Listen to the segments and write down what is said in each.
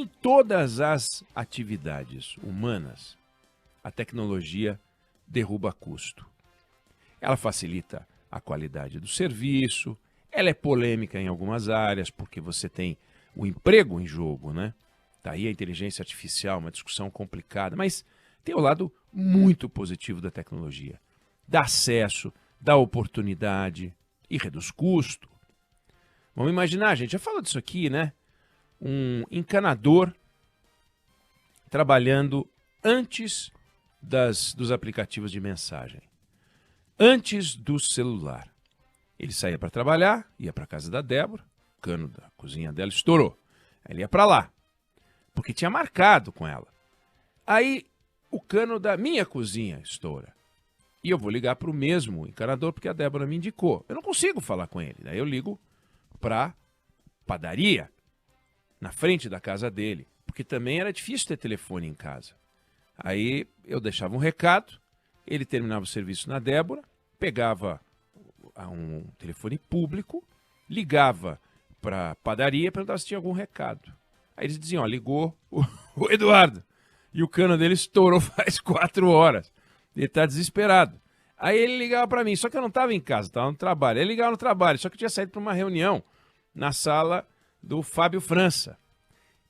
Em todas as atividades humanas, a tecnologia derruba custo. Ela facilita a qualidade do serviço, ela é polêmica em algumas áreas, porque você tem o emprego em jogo, né? Tá aí a inteligência artificial, uma discussão complicada, mas tem o lado muito positivo da tecnologia. Dá acesso, dá oportunidade e reduz custo. Vamos imaginar, a gente já falou disso aqui, né? Um encanador trabalhando antes dos aplicativos de mensagem, antes do celular. Ele saía para trabalhar, ia para a casa da Débora, o cano da cozinha dela estourou. Aí ele ia para lá, porque tinha marcado com ela. Aí o cano da minha cozinha estoura. E eu vou ligar para o mesmo encanador, porque a Débora me indicou. Eu não consigo falar com ele. Daí eu ligo para a padaria, na frente da casa dele, porque também era difícil ter telefone em casa. Aí eu deixava um recado, ele terminava o serviço na Débora, pegava um telefone público, ligava para a padaria e perguntava se tinha algum recado. Aí eles diziam, ó, ligou o Eduardo, e o cano dele estourou faz 4 horas. Ele está desesperado. Aí ele ligava para mim, só que eu não estava em casa, estava no trabalho. Ele ligava no trabalho, só que eu tinha saído para uma reunião na sala do Fábio França.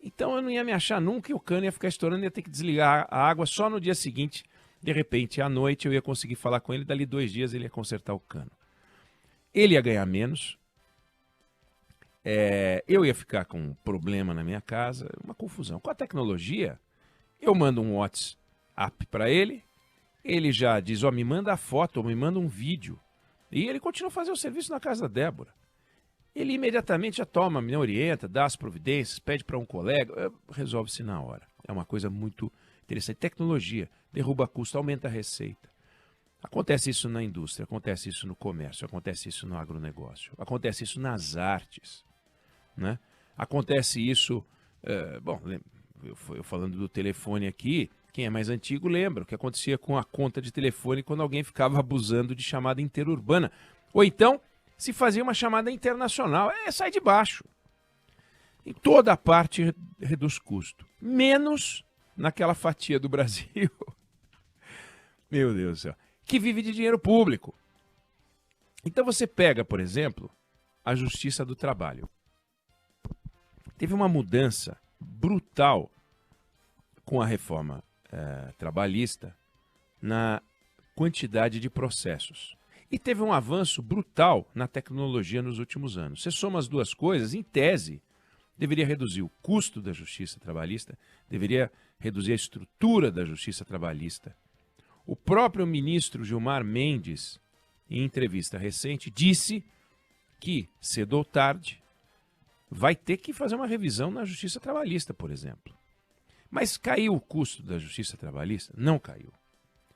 Então eu não ia me achar nunca e o cano ia ficar estourando, ia ter que desligar a água só no dia seguinte. De repente, à noite, eu ia conseguir falar com ele, dali 2 dias ele ia consertar o cano. Ele ia ganhar menos, eu ia ficar com um problema na minha casa, uma confusão. Com a tecnologia, eu mando um WhatsApp para ele, ele já diz, ó, me manda a foto, ou me manda um vídeo. E ele continua a fazer o serviço na casa da Débora. Ele imediatamente já toma, me orienta, dá as providências, pede para um colega, resolve-se na hora. É uma coisa muito interessante. Tecnologia derruba custo, aumenta a receita. Acontece isso na indústria, acontece isso no comércio, acontece isso no agronegócio, acontece isso nas artes, né? Acontece isso, eu falando do telefone aqui, quem é mais antigo lembra o que acontecia com a conta de telefone quando alguém ficava abusando de chamada interurbana. Ou então, se fazia uma chamada internacional, sai de baixo. Em toda a parte reduz custo, menos naquela fatia do Brasil, meu Deus do céu, que vive de dinheiro público. Então você pega, por exemplo, a Justiça do Trabalho. Teve uma mudança brutal com a reforma trabalhista na quantidade de processos. E teve um avanço brutal na tecnologia nos últimos anos. Você soma as duas coisas, em tese, deveria reduzir o custo da justiça trabalhista, deveria reduzir a estrutura da justiça trabalhista. O próprio ministro Gilmar Mendes, em entrevista recente, disse que, cedo ou tarde, vai ter que fazer uma revisão na justiça trabalhista, por exemplo. Mas caiu o custo da justiça trabalhista? Não caiu.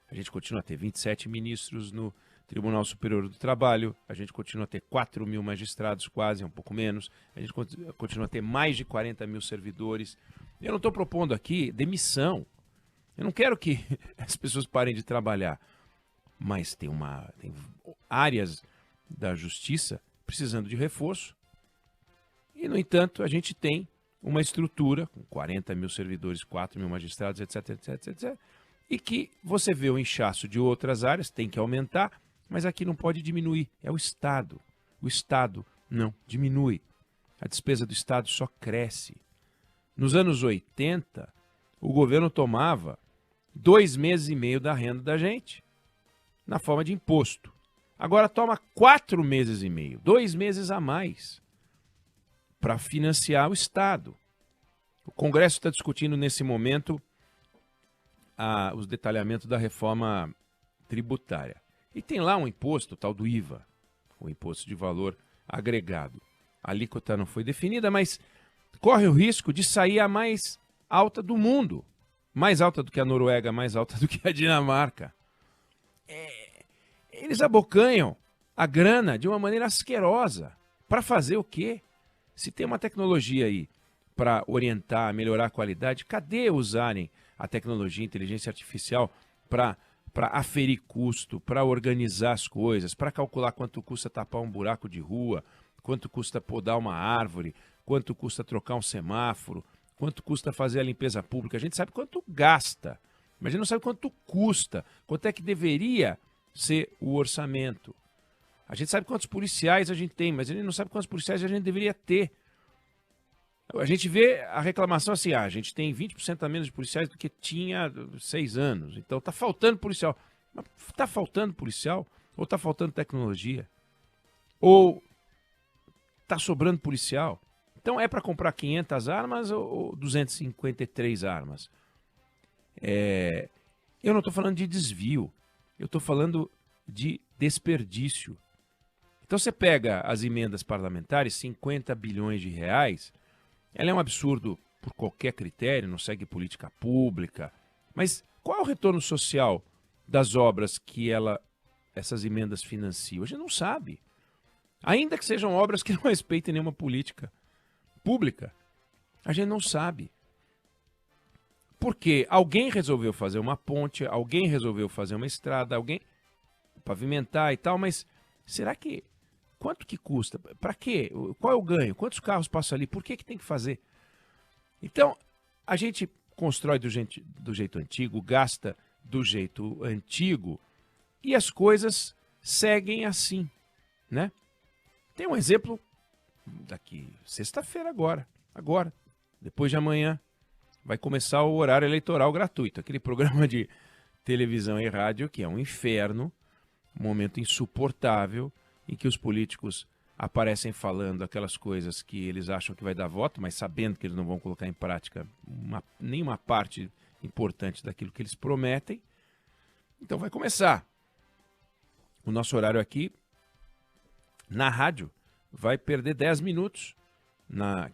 A gente continua a ter 27 ministros no Tribunal Superior do Trabalho, a gente continua a ter 4 mil magistrados, quase, um pouco menos, a gente continua a ter mais de 40 mil servidores. Eu não estou propondo aqui demissão. Eu não quero que as pessoas parem de trabalhar, mas tem áreas da justiça precisando de reforço. E, no entanto, a gente tem uma estrutura com 40 mil servidores, 4 mil magistrados, etc, etc, etc, e que você vê o inchaço de outras áreas, tem que aumentar, mas aqui não pode diminuir, é o Estado. O Estado não diminui. A despesa do Estado só cresce. Nos anos 80, o governo tomava 2 meses e meio da renda da gente, na forma de imposto. Agora toma 4 meses e meio, 2 meses a mais, para financiar o Estado. O Congresso está discutindo nesse momento os detalhamentos da reforma tributária. E tem lá um imposto, o tal do IVA, o Imposto de Valor Agregado. A alíquota não foi definida, mas corre o risco de sair a mais alta do mundo. Mais alta do que a Noruega, mais alta do que a Dinamarca. Eles abocanham a grana de uma maneira asquerosa. Para fazer o quê? Se tem uma tecnologia aí para orientar, melhorar a qualidade, cadê usarem a tecnologia, a inteligência artificial para aferir custo, para organizar as coisas, para calcular quanto custa tapar um buraco de rua, quanto custa podar uma árvore, quanto custa trocar um semáforo, quanto custa fazer a limpeza pública, a gente sabe quanto gasta, mas a gente não sabe quanto custa, quanto é que deveria ser o orçamento. A gente sabe quantos policiais a gente tem, mas a gente não sabe quantos policiais a gente deveria ter. A gente vê a reclamação assim, a gente tem 20% a menos de policiais do que tinha 6 anos, então está faltando policial. Mas está faltando policial? Ou está faltando tecnologia? Ou está sobrando policial? Então é para comprar 500 armas ou 253 armas? Eu não estou falando de desvio, eu estou falando de desperdício. Então você pega as emendas parlamentares, 50 bilhões de reais, ela é um absurdo por qualquer critério, não segue política pública, mas qual é o retorno social das obras que essas emendas financiam? A gente não sabe. Ainda que sejam obras que não respeitem nenhuma política pública, a gente não sabe. Porque alguém resolveu fazer uma ponte, alguém resolveu fazer uma estrada, alguém pavimentar e tal, mas será que quanto que custa? Para quê? Qual é o ganho? Quantos carros passam ali? Por que tem que fazer? Então, a gente constrói do jeito antigo, gasta do jeito antigo e as coisas seguem assim, né? Tem um exemplo daqui, sexta-feira agora, depois de amanhã, vai começar o horário eleitoral gratuito, aquele programa de televisão e rádio que é um inferno, um momento insuportável, em que os políticos aparecem falando aquelas coisas que eles acham que vai dar voto, mas sabendo que eles não vão colocar em prática nenhuma parte importante daquilo que eles prometem. Então vai começar. O nosso horário aqui, na rádio, vai perder 10 minutos.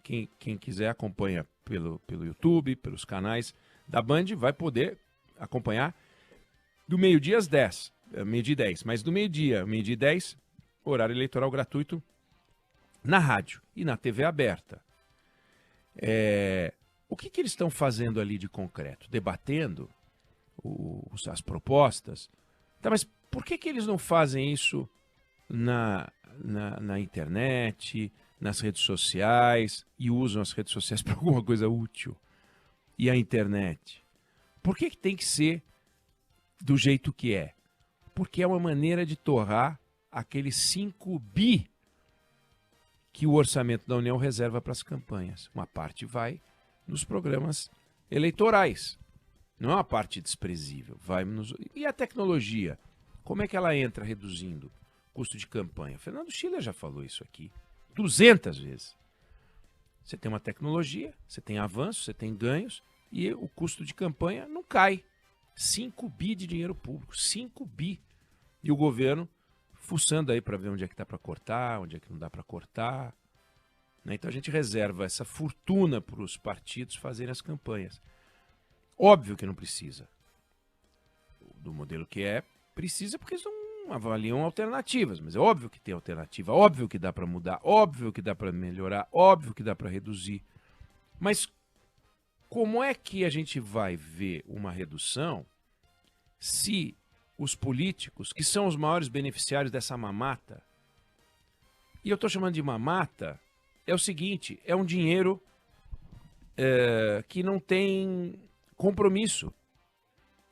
Quem quiser acompanha pelo YouTube, pelos canais da Band, vai poder acompanhar do meio-dia às 10, meio-dia e 10, mas do meio-dia e 10, horário eleitoral gratuito na rádio e na TV aberta. O que eles estão fazendo ali de concreto? Debatendo as propostas? Tá, mas por que eles não fazem isso na internet, nas redes sociais, e usam as redes sociais para alguma coisa útil? E a internet? Por que tem que ser do jeito que é? Porque é uma maneira de torrar aqueles 5 bi que o orçamento da União reserva para as campanhas. Uma parte vai nos programas eleitorais. Não é uma parte desprezível. E a tecnologia? Como é que ela entra reduzindo o custo de campanha? Fernando Schiller já falou isso aqui 200 vezes. Você tem uma tecnologia, você tem avanços, você tem ganhos e o custo de campanha não cai. 5 bi de dinheiro público, 5 bi. E o governo fuçando aí para ver onde é que dá para cortar, onde é que não dá para cortar. Né? Então a gente reserva essa fortuna para os partidos fazerem as campanhas. Óbvio que não precisa. Do modelo que precisa porque eles não avaliam alternativas, mas é óbvio que tem alternativa, óbvio que dá para mudar, óbvio que dá para melhorar, óbvio que dá para reduzir. Mas como é que a gente vai ver uma redução se os políticos, que são os maiores beneficiários dessa mamata, e eu estou chamando de mamata, é o seguinte, é um dinheiro que não tem compromisso.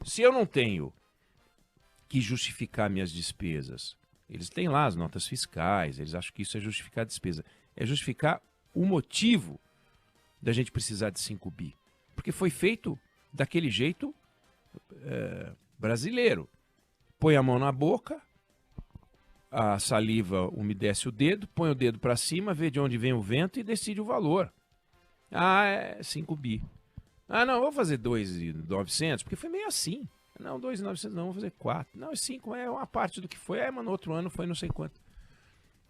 Se eu não tenho que justificar minhas despesas, eles têm lá as notas fiscais, eles acham que isso é justificar a despesa, é justificar o motivo da gente precisar de 5 bi. Porque foi feito daquele jeito brasileiro. Põe a mão na boca, a saliva umedece o dedo, põe o dedo para cima, vê de onde vem o vento e decide o valor. Ah, é 5 bi. Ah, não, vou fazer 2.900, porque foi meio assim. Não, 2.900 não, vou fazer 4. Não, 5 é uma parte do que foi. Mas no outro ano foi não sei quanto.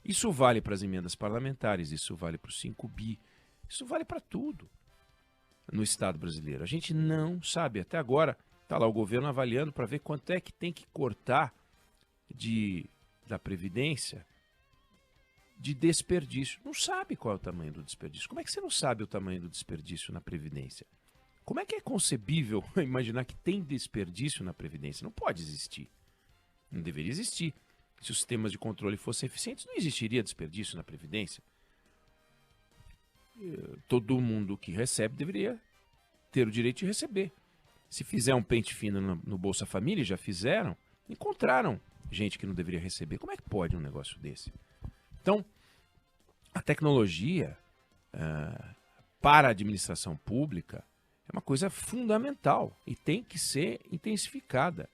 Isso vale para as emendas parlamentares, isso vale para os 5 bi. Isso vale para tudo no Estado brasileiro. A gente não sabe. Até agora está lá o governo avaliando para ver quanto é que tem que cortar da Previdência de desperdício. Não sabe qual é o tamanho do desperdício. Como é que você não sabe o tamanho do desperdício na Previdência? Como é que é concebível imaginar que tem desperdício na Previdência? Não pode existir. Não deveria existir. Se os sistemas de controle fossem eficientes, não existiria desperdício na Previdência. todo mundo que recebe deveria ter o direito de receber. Se fizer um pente fino no Bolsa Família, já fizeram, encontraram gente que não deveria receber. Como é que pode um negócio desse? Então, a tecnologia para a administração pública é uma coisa fundamental e tem que ser intensificada.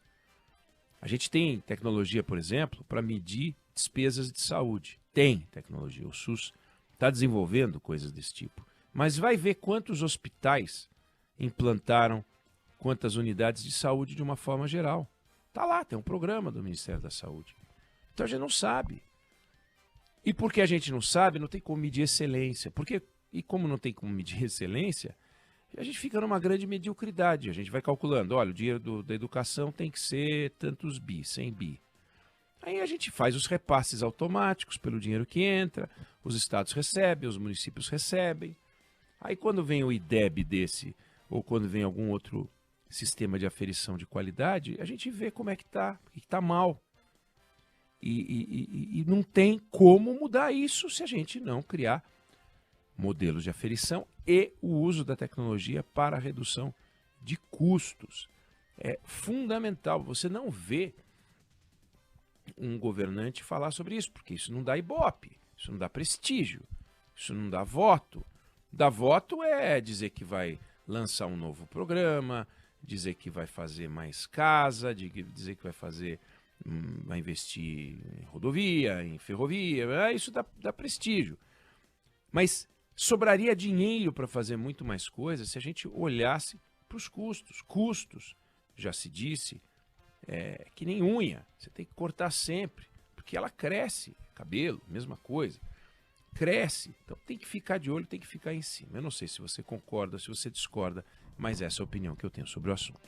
A gente tem tecnologia, por exemplo, para medir despesas de saúde. Tem tecnologia. O SUS está desenvolvendo coisas desse tipo. Mas vai ver quantos hospitais implantaram quantas unidades de saúde de uma forma geral. Está lá, tem um programa do Ministério da Saúde. Então a gente não sabe. E porque a gente não sabe, não tem como medir excelência. E como não tem como medir excelência, a gente fica numa grande mediocridade. A gente vai calculando, olha, o dinheiro da educação tem que ser tantos bi, 100 bi. Aí a gente faz os repasses automáticos pelo dinheiro que entra, os estados recebem, os municípios recebem. Aí quando vem o IDEB desse, ou quando vem algum outro sistema de aferição de qualidade, a gente vê como é que está, o que está mal. E não tem como mudar isso se a gente não criar modelos de aferição e o uso da tecnologia para a redução de custos. É fundamental. Você não vê um governante falar sobre isso, porque isso não dá ibope, isso não dá prestígio, isso não dá voto. Dar voto é dizer que vai lançar um novo programa, dizer que vai fazer mais casa, dizer que vai investir em rodovia, em ferrovia, isso dá prestígio. Mas sobraria dinheiro para fazer muito mais coisas se a gente olhasse para os custos. Custos, já se disse, que nem unha, você tem que cortar sempre, porque ela cresce. Cabelo, mesma coisa. Cresce, então tem que ficar de olho, tem que ficar em cima. Eu não sei se você concorda, se você discorda, mas essa é a opinião que eu tenho sobre o assunto.